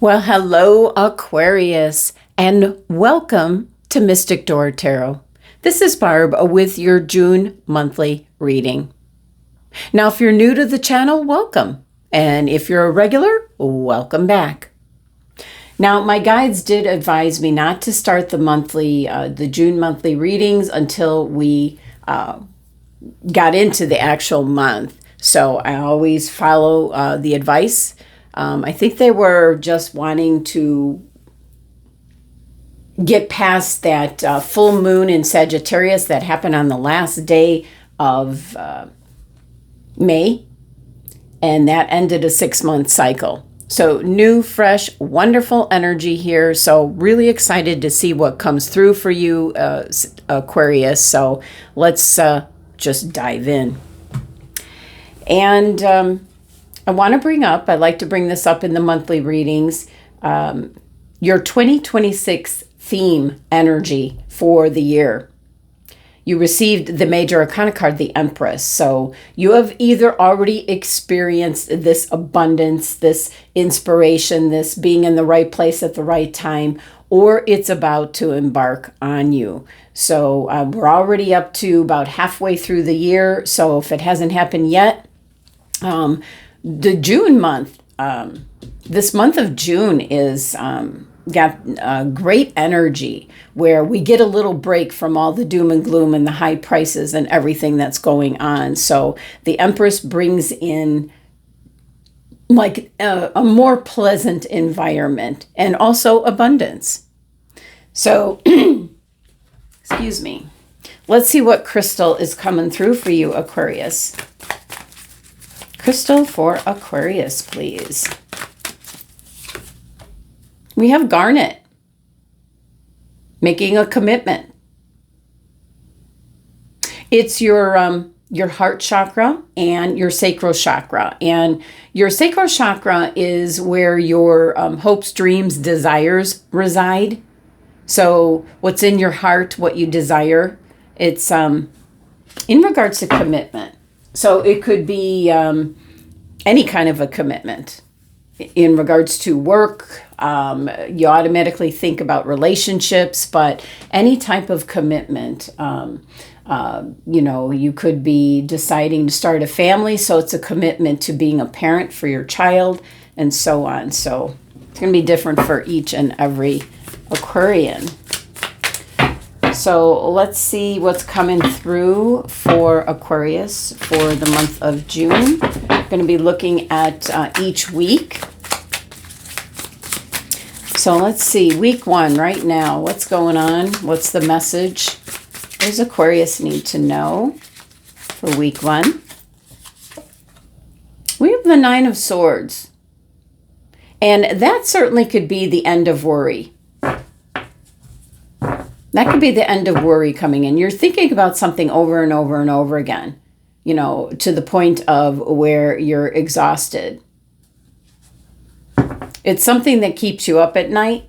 Well, hello, Aquarius, and welcome to Mystic Door Tarot. This is Barb with your June monthly reading. Now, if you're new to the channel, welcome. And if you're a regular, welcome back. Now, my guides did advise me not to start the June monthly readings until we got into the actual month. So I always follow the advice. I think they were just wanting to get past that full moon in Sagittarius that happened on the last day of May, and that ended a 6-month cycle. So new, fresh, wonderful energy here. So really excited to see what comes through for you, Aquarius. So let's just dive in. And I want to I like to bring this up in the monthly readings, your 2026 theme energy for the year. You received the major arcana card, the Empress. So you have either already experienced this abundance, this inspiration, this being in the right place at the right time, or it's about to embark on you. So we're already up to about halfway through the year. So if it hasn't happened yet, the June month, this month of June is got great energy where we get a little break from all the doom and gloom and the high prices and everything that's going on. So the Empress brings in like a more pleasant environment and also abundance. So, excuse me. Let's see what crystal is coming through for you, Aquarius. Crystal for Aquarius, please. We have garnet. Making a commitment. It's your heart chakra and your sacral chakra. And your sacral chakra is where your hopes, dreams, desires reside. So what's in your heart, what you desire, it's in regards to commitment. So it could be any kind of a commitment. In regards to work, you automatically think about relationships, but any type of commitment. You could be deciding to start a family, so it's a commitment to being a parent for your child, and so on. So it's going to be different for each and every Aquarian. So let's see what's coming through for Aquarius for the month of June. I'm going to be looking at each week. So let's see, week 1 right now. What's going on? What's the message? What does Aquarius need to know for week 1? We have the 9 of Swords. And that certainly could be the end of worry. That could be the end of worry coming in. You're thinking about something over and over and over again, to the point of where you're exhausted. It's something that keeps you up at night.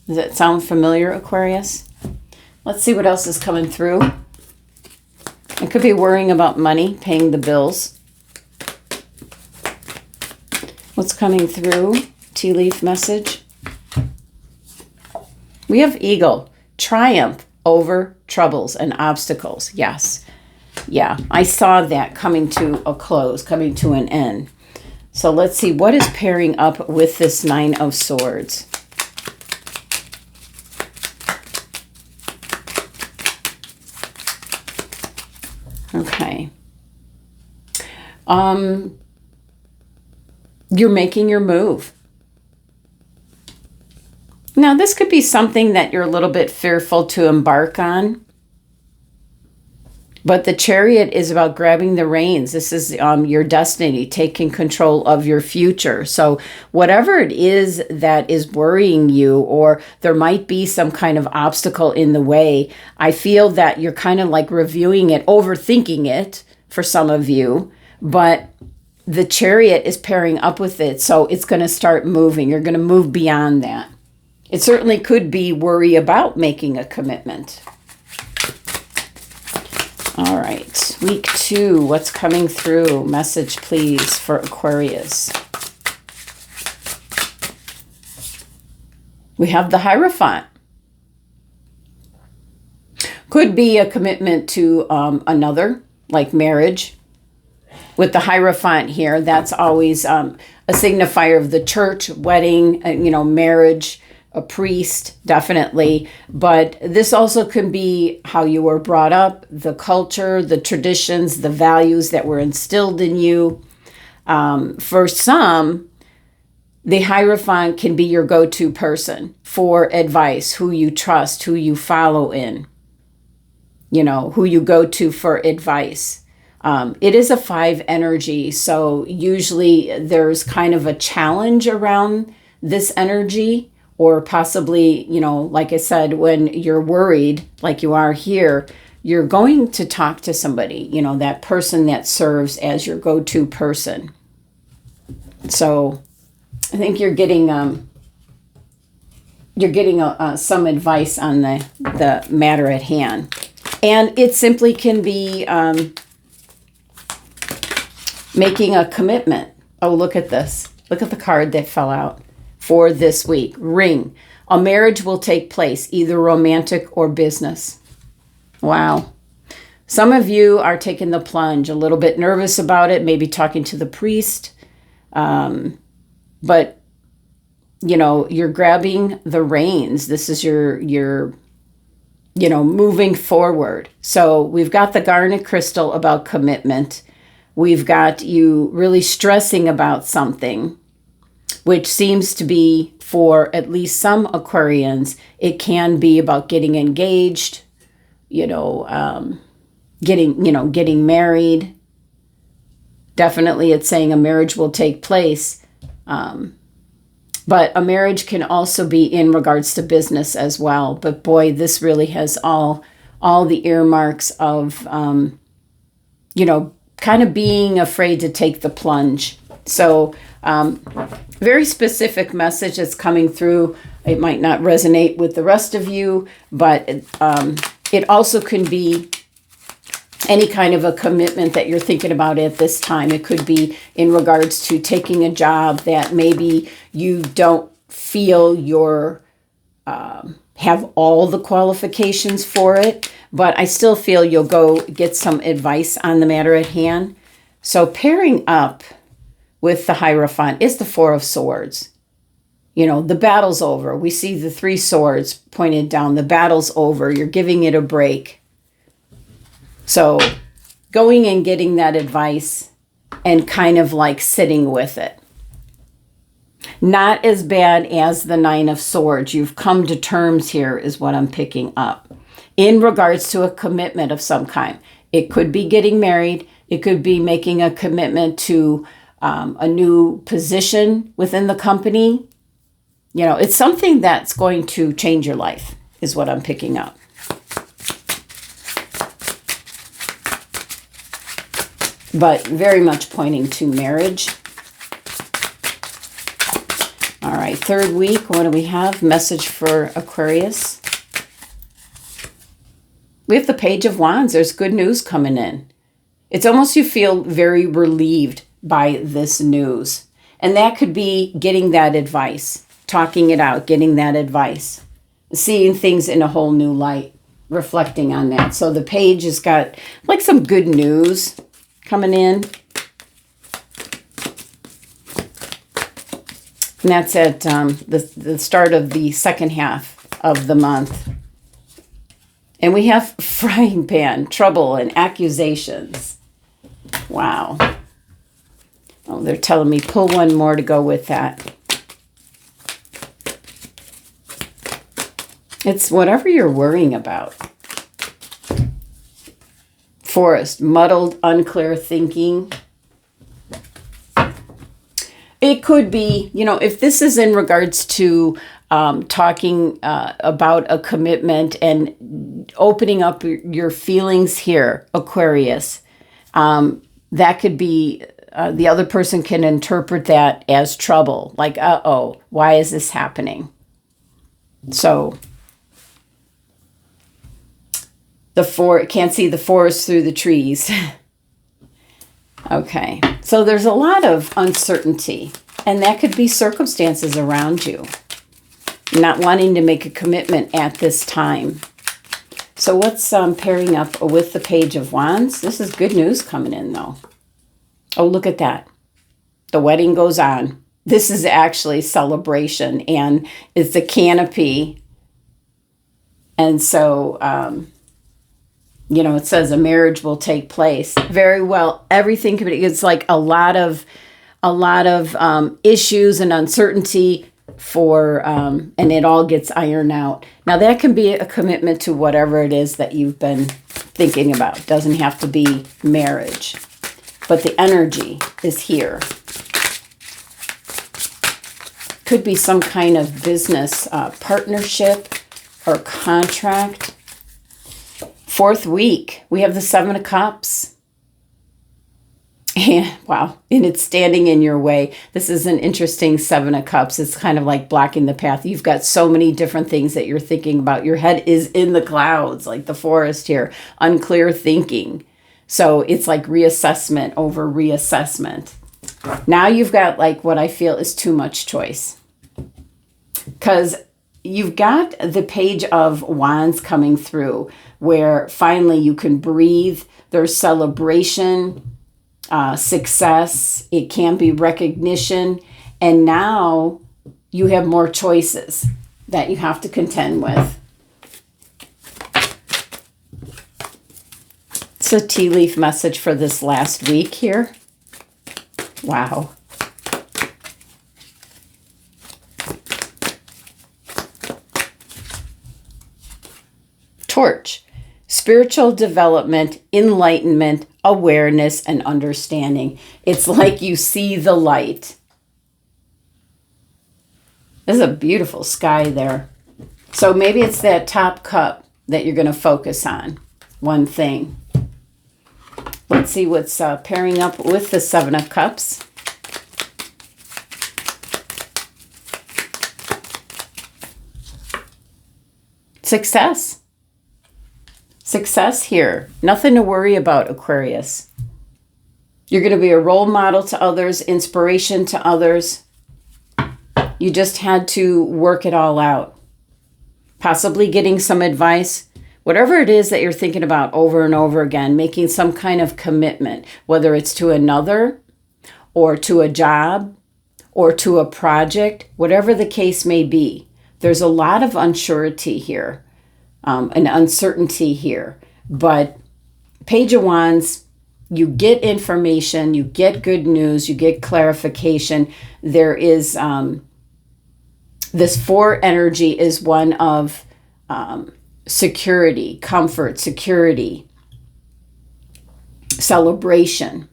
Does that sound familiar, Aquarius? Let's see what else is coming through. It could be worrying about money, paying the bills. What's coming through? Tea leaf message. We have Eagle. Triumph over troubles and obstacles. Yes. Yeah, I saw that coming to a close, coming to an end. So let's see what is pairing up with this 9 of Swords. Okay. You're making your move. Now, this could be something that you're a little bit fearful to embark on. But the Chariot is about grabbing the reins. This is your destiny, taking control of your future. So whatever it is that is worrying you, or there might be some kind of obstacle in the way, I feel that you're kind of like reviewing it, overthinking it for some of you. But the Chariot is pairing up with it. So it's going to start moving. You're going to move beyond that. It certainly could be worry about making a commitment. All right, week 2, what's coming through? Message, please, for Aquarius. We have the Hierophant. Could be a commitment to another, like marriage. With the Hierophant here, that's always a signifier of the church, wedding, marriage, a priest, definitely. But this also can be how you were brought up, the culture, the traditions, the values that were instilled in you. For some, the Hierophant can be your go-to person for advice, who you trust, who you follow in, who you go to for advice. It is a 5 energy, so usually there's kind of a challenge around this energy, or possibly, like I said, when you're worried, like you are here, you're going to talk to somebody, that person that serves as your go-to person. So I think you're getting some advice on the matter at hand. And it simply can be making a commitment. Oh, look at this. Look at the card that fell out for this week. Ring. A marriage will take place, either romantic or business. Wow. Some of you are taking the plunge, a little bit nervous about it, maybe talking to the priest. But, you're grabbing the reins. This is your moving forward. So we've got the garnet crystal about commitment. We've got you really stressing about something, which seems to be, for at least some Aquarians, it can be about getting engaged, getting married. Definitely it's saying a marriage will take place. But a marriage can also be in regards to business as well. But boy, this really has all the earmarks of, kind of being afraid to take the plunge. So very specific message that's coming through. It might not resonate with the rest of you, but it also can be any kind of a commitment that you're thinking about at this time. It could be in regards to taking a job that maybe you don't feel you're have all the qualifications for it, but I still feel you'll go get some advice on the matter at hand. So pairing up with the Hierophant is the 4 of Swords. The battle's over. We see the 3 swords pointed down. The battle's over. You're giving it a break. So going and getting that advice and kind of like sitting with it. Not as bad as the 9 of Swords. You've come to terms here is what I'm picking up. In regards to a commitment of some kind. It could be getting married. It could be making a commitment to a new position within the company. It's something that's going to change your life is what I'm picking up. But very much pointing to marriage. All right, 3rd week, what do we have? Message for Aquarius. We have the Page of Wands. There's good news coming in. It's almost you feel very relieved by this news. And that could be getting that advice, talking it out, getting that advice, seeing things in a whole new light, reflecting on that. So the page has got like some good news coming in. And that's at the start of the second half of the month. And we have frying pan, trouble, and accusations. Wow. Oh, they're telling me pull one more to go with that. It's whatever you're worrying about. Forest, muddled, unclear thinking. It could be, if this is in regards to talking about a commitment and opening up your feelings here, Aquarius, that could be, the other person can interpret that as trouble. Like, uh-oh, why is this happening? So, can't see the forest through the trees. Okay, so there's a lot of uncertainty, and that could be circumstances around you. not wanting to make a commitment at this time. So what's pairing up with the Page of Wands? This is good news coming in, though. Oh, look at that. The wedding goes on. This is actually celebration, and it's a canopy. And so, you know, it says a marriage will take place. Very well. Everything could be, it's like a lot of issues and uncertainty for, and it all gets ironed out. Now that can be a commitment to whatever it is that you've been thinking about. It doesn't have to be marriage, but the energy is here. Could be some kind of business partnership or contract. 4th week, we have the 7 of Cups. And wow, and it's standing in your way. This is an interesting 7 of Cups. It's kind of like blocking the path. You've got so many different things that you're thinking about. Your head is in the clouds, like the forest here. Unclear thinking. So it's like reassessment over reassessment. Now you've got like what I feel is too much choice. Because you've got the Page of Wands coming through where finally you can breathe. There's celebration. Success, it can be recognition, and now you have more choices that you have to contend with. It's a tea leaf message for this last week here. Wow. Torch. Spiritual development, enlightenment, awareness, and understanding. It's like you see the light. There's a beautiful sky there. So maybe it's that top cup that you're going to focus on. One thing. Let's see what's pairing up with the 7 of Cups. Success. Success here. Nothing to worry about, Aquarius. You're going to be a role model to others, inspiration to others. You just had to work it all out. Possibly getting some advice. Whatever it is that you're thinking about over and over again, making some kind of commitment, whether it's to another or to a job or to a project, whatever the case may be. There's a lot of unsurety here. An uncertainty here. But Page of Wands, you get information, you get good news, you get clarification. There is, this 4 energy is one of security, comfort, security, celebration.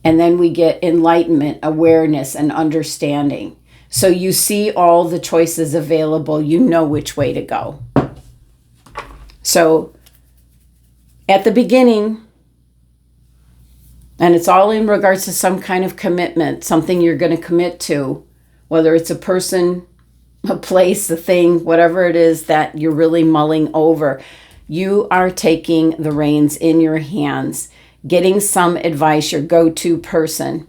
And then we get enlightenment, awareness, and understanding. So you see all the choices available. You know which way to go. So at the beginning, and it's all in regards to some kind of commitment, something you're going to commit to, whether it's a person, a place, a thing, whatever it is that you're really mulling over. You are taking the reins in your hands, getting some advice, your go-to person,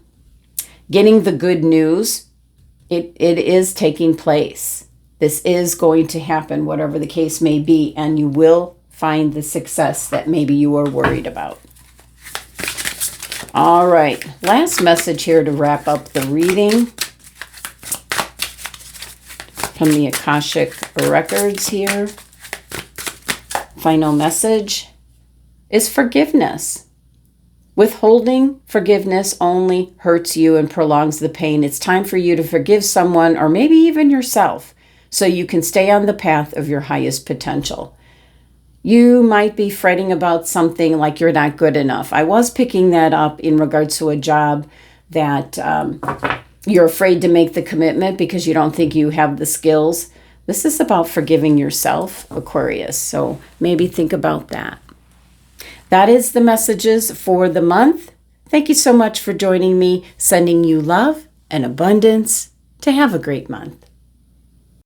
getting the good news. It is taking place. This is going to happen, whatever the case may be, and you will find the success that maybe you were worried about. All right, last message here to wrap up the reading from the Akashic records here. Final message is forgiveness. Withholding forgiveness only hurts you and prolongs the pain. It's time for you to forgive someone or maybe even yourself so you can stay on the path of your highest potential. You might be fretting about something like you're not good enough. I was picking that up in regards to a job that you're afraid to make the commitment because you don't think you have the skills. This is about forgiving yourself, Aquarius. So maybe think about that. That is the messages for the month. Thank you so much for joining me, sending you love and abundance to have a great month.